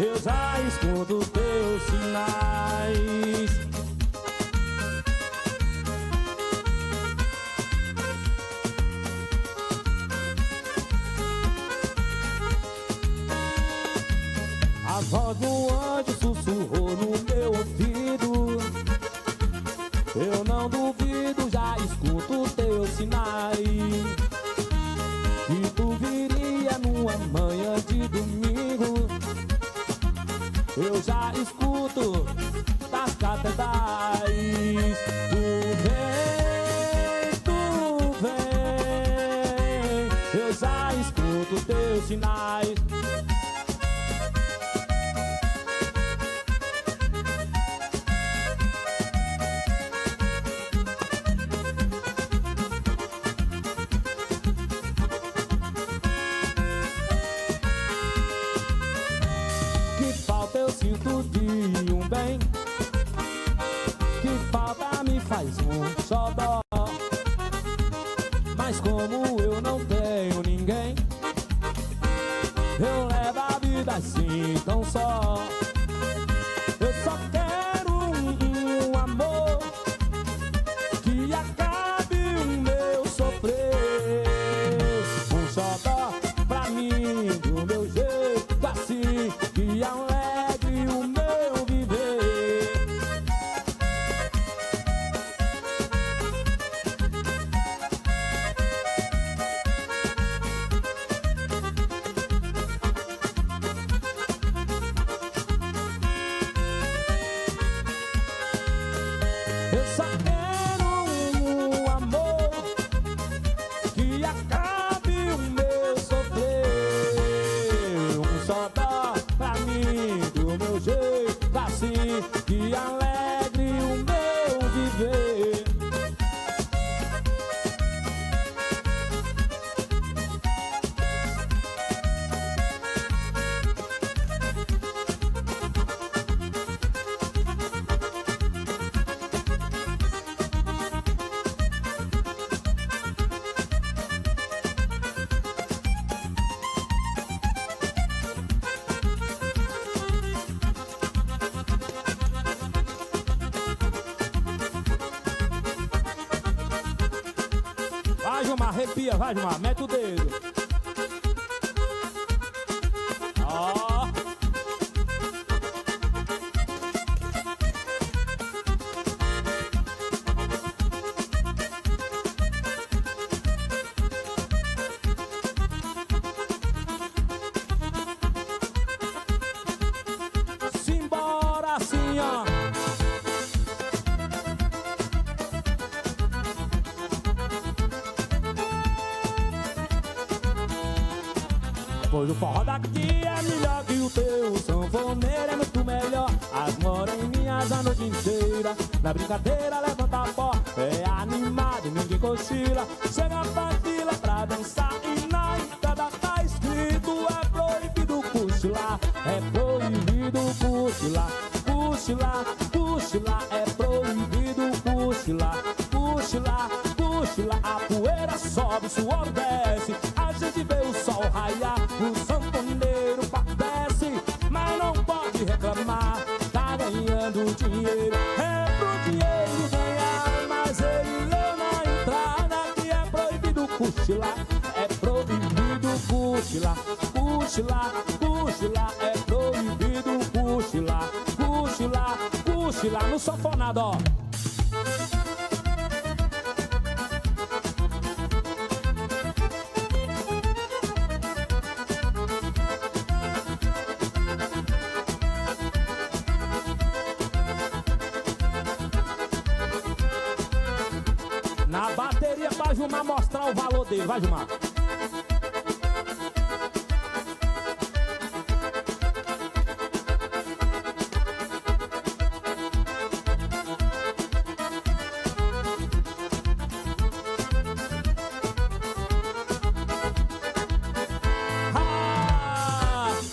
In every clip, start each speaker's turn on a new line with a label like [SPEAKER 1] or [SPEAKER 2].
[SPEAKER 1] eu já escuto teus sinais. A voz do anjo sussurrou no meu ouvido. Eu não duvido, já escuto teus sinais. Que tu viria numa manhã de domingo. Eu já escuto das catedrais. Tu vem, eu já escuto teus sinais. Eu sinto de um bem, que falta me faz um xodó. Mas como eu não tenho ninguém, eu levo a vida assim tão só. Eu só quero um amor que acabe o meu sofrer. Um xodó pra mim, do meu jeito assim, que alegre o meu viver. Eu só quero um amor que acabe o meu sofrer. Um xodó pra mim, do meu jeito assim, que alegre o meu viver. Vai, Gilmar, arrepia, vai, Gilmar, mete o dedo. Ó. Simbora assim, ó. Pois o forró daqui é melhor que o teu, o sanfoneiro é muito melhor. As moreninhas a noite inteira, na brincadeira levanta a pó. É animado, ninguém cochila, chega pra fila pra dançar. E na entrada tá escrito, é proibido cochilar. É proibido cochilar, cochilar, cochilar. É proibido cochilar, cochilar, cochilar. A poeira sobe, o suor desce, a gente vê o sol raiar. O sanfoneiro padece, mas não pode reclamar. Tá ganhando dinheiro, é pro dinheiro ganhar. Mas ele leu na entrada que é proibido cochilar. É proibido cochilar, cochilar, cochilar. É proibido cochilar, cochilar, cochilar. No sanfonado, ó. Na bateria pra Gilmar mostrar o valor dele. Vai, Gilmar.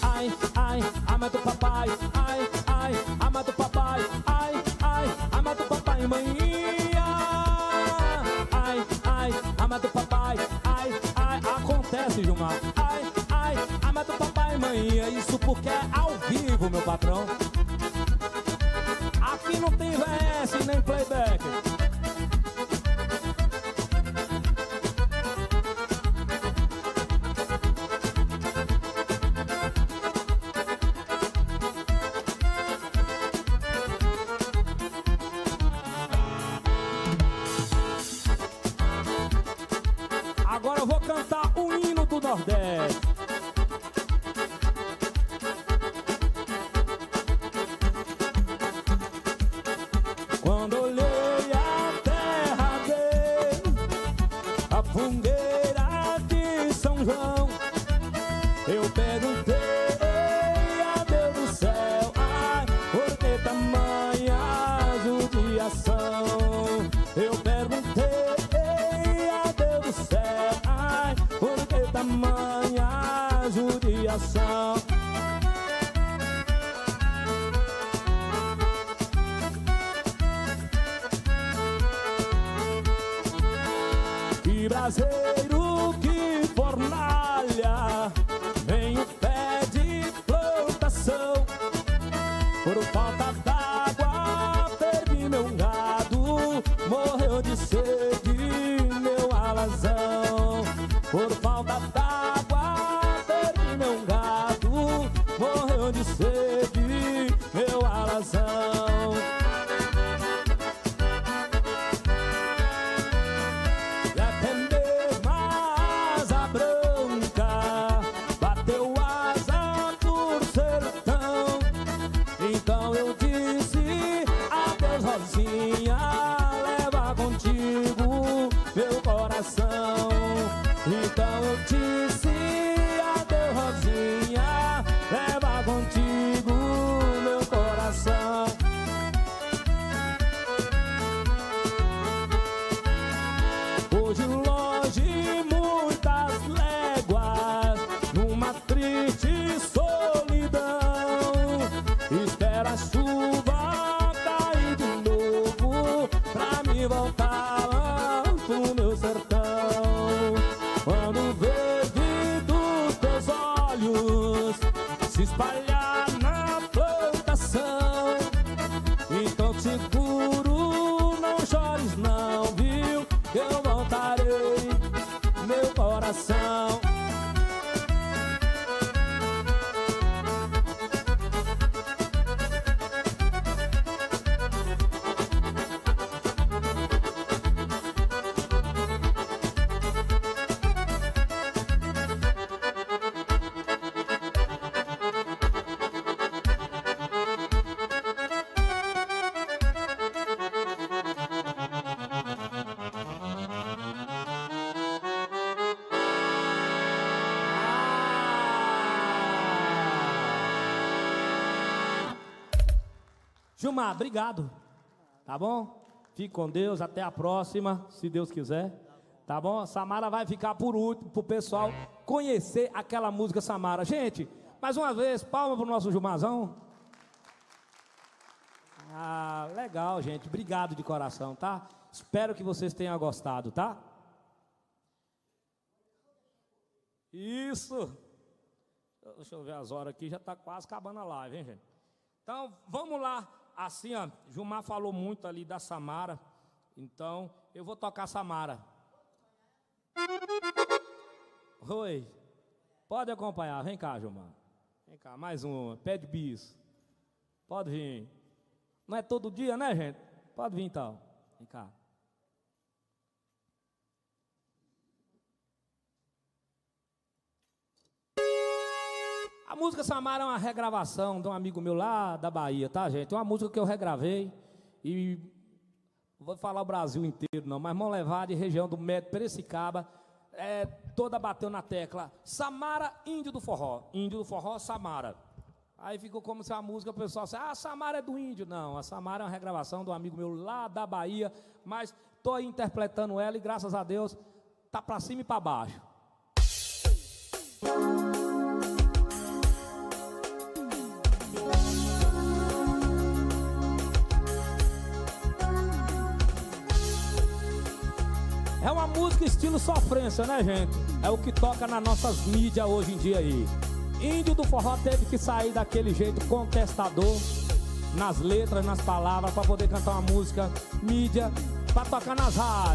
[SPEAKER 1] Ai, ai, ama do papai. Ai, ai, ama do papai. Ai, ai, ama do papai, mãe. Ama do papai, ai, ai, acontece, Gilmar. Ai, ai, ama do papai, mãe. E Isso porque é ao vivo, meu patrão. Aqui não tem VS nem playback. Agora eu vou cantar o hino do Nordeste. Quando olhei a terra dele, a fogueira de São João, eu perguntei a Deus do céu, ai, por que tamanha judiação? Eu perguntei a Deus do céu, ai, por que tamanha judiação? Que braseiro, que fornalha, nem o pé de plantação. Por falta d'água, perdi meu gado, morreu de sede meu alazão. Por falta d'água, perdi meu gado, morreu de sede meu alazão. Então eu disse adeus, Rosinha, leva contigo meu coração. Então eu disse adeus, Rosinha, leva contigo meu coração. Hoje longe, muitas léguas, numa triste solidão, espera a chuva cair de novo pra me voltar lá pro meu sertão. Quando vejo dos teus olhos se espalhar na plantação, então te seguro, não chores não, viu? Eu voltarei, meu coração. Gilmar, obrigado, tá bom? Fique com Deus, até a próxima, se Deus quiser, tá bom? Samara vai ficar por último, pro pessoal conhecer aquela música Samara. Gente, mais uma vez, palma pro nosso Gilmarzão. Ah, legal, gente, obrigado de coração, tá? Espero que vocês tenham gostado, tá? Isso! Deixa eu ver as horas aqui, já tá quase acabando a live, hein, gente? Então, vamos lá. Assim, ó, Gilmar falou muito ali da Samara, então eu vou tocar Samara. Oi, pode acompanhar, vem cá, Gilmar. Vem cá, mais uma, pede bis. Pode vir. Não é todo dia, né, gente? Pode vir então, vem cá. A música Samara é uma regravação de um amigo meu lá da Bahia, tá, gente? É uma música que eu regravei e vou falar o Brasil inteiro não, mas vamos levar de região do Médio Piracicaba, toda bateu na tecla Samara, índio do forró, Samara. Aí ficou como se a música, o pessoal disse, ah, Samara é do índio. Não, a Samara é uma regravação de um amigo meu lá da Bahia, mas tô aí interpretando ela e graças a Deus tá pra cima e pra baixo. É uma música estilo sofrência, né, gente? É o que toca nas nossas mídias hoje em dia aí. Índio do forró teve que sair daquele jeito contestador nas letras, nas palavras, pra poder cantar uma música mídia, pra tocar nas rádios.